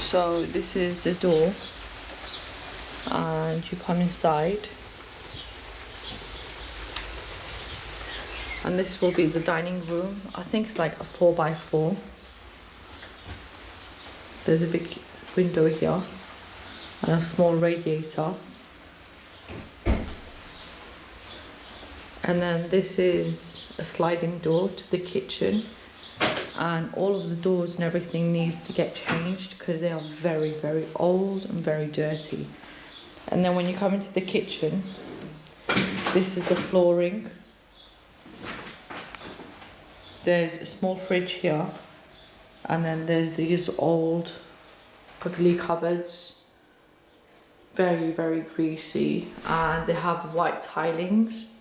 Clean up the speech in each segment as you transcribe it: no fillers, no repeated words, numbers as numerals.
So this is the door, and you come inside, and this will be the dining room. I think it's like a 4x4. There's a big window here and a small radiator, and then this is a sliding door to the kitchen, and all of the doors and everything needs to get changed because they are very, very old and very dirty. And then when you come into the kitchen, this is the flooring. There's a small fridge here, and then there's these old ugly cupboards, very, very greasy, and they have white tilings.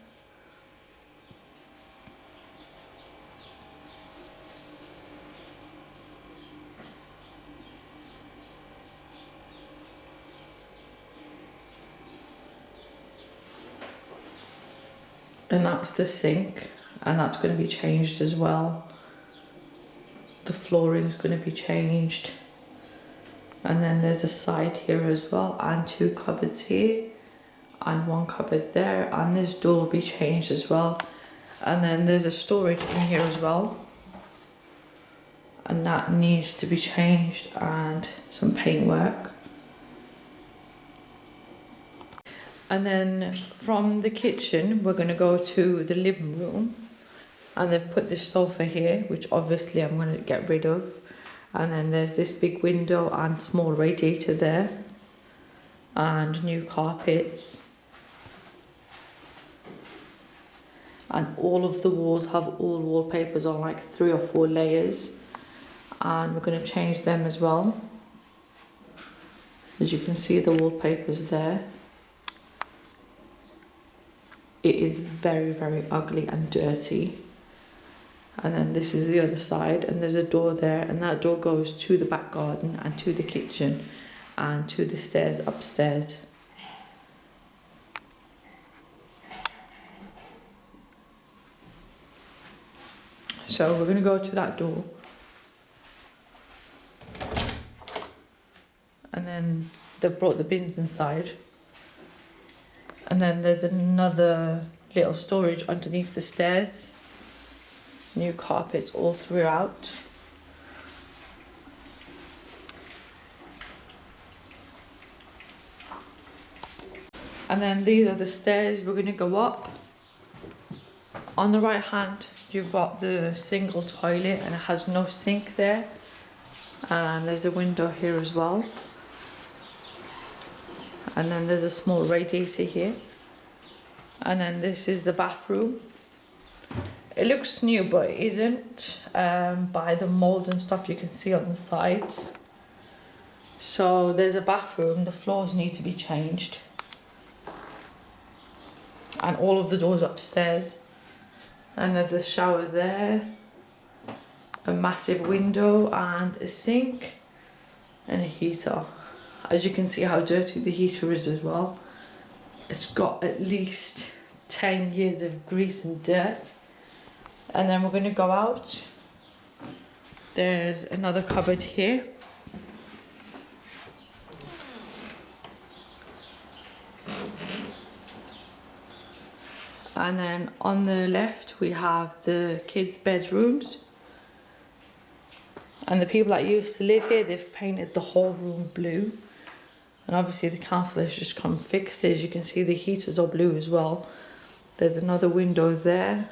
And that's the sink, and that's going to be changed as well. The flooring is going to be changed. And then there's a side here as well, and 2 cupboards here, and 1 cupboard there, and this door will be changed as well. And then there's a storage in here as well, and that needs to be changed, and some paintwork. And then from the kitchen, we're going to go to the living room. And they've put this sofa here, which obviously I'm going to get rid of. And then there's this big window and small radiator there. And new carpets. And all of the walls have all wallpapers on like 3 or 4 layers. And we're going to change them as well. As you can see, the wallpapers there. It is very, very ugly and dirty. And then this is the other side, and there's a door there, and that door goes to the back garden and to the kitchen and to the stairs upstairs. So we're going to go to that door, and then they've brought the bins inside. And then there's another little storage underneath the stairs. New carpets all throughout. And then these are the stairs we're going to go up. On the right hand, you've got the single toilet, and it has no sink there. And there's a window here as well. And then there's a small radiator here. And then this is the bathroom. It looks new, but it isn't. By the mold and stuff you can see on the sides. So there's a bathroom. The floors need to be changed. And all of the doors upstairs. And there's a shower there. A massive window and a sink. And a heater. As you can see how dirty the heater is as well. It's got at least 10 years of grease and dirt. And then we're going to go out. There's another cupboard here. And then on the left we have the kids' bedrooms. And the people that used to live here, they've painted the whole room blue. And obviously the council has just come fixed it. As you can see, the heaters are blue as well. There's another window there.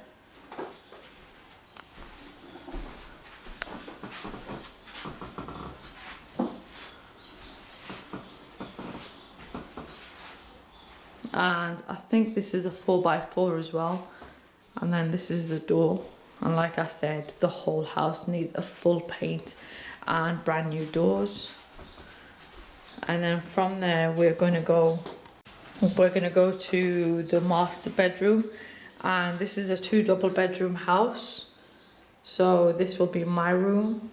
And I think this is a 4x4 as well. And then this is the door. And like I said, the whole house needs a full paint and brand new doors. And then from there we're going to go to the master bedroom, and this is a 2 double bedroom house. So this will be my room.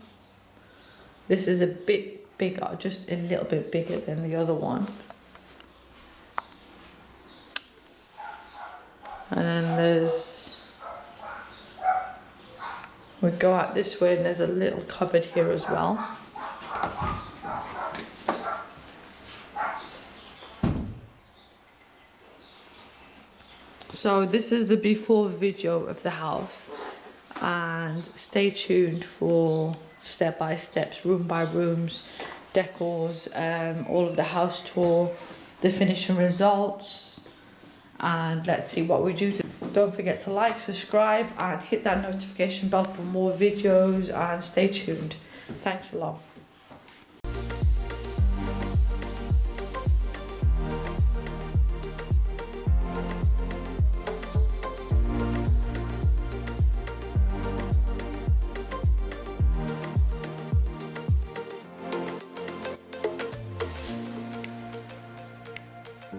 This is a bit bigger, just a little bit bigger than the other one. And then we go out this way, and there's a little cupboard here as well. So this is the before video of the house, and stay tuned for step by steps, room by rooms, decors, all of the house tour, the finishing results, and let's see what we do. Don't forget to like, subscribe and hit that notification bell for more videos, and stay tuned. Thanks a lot.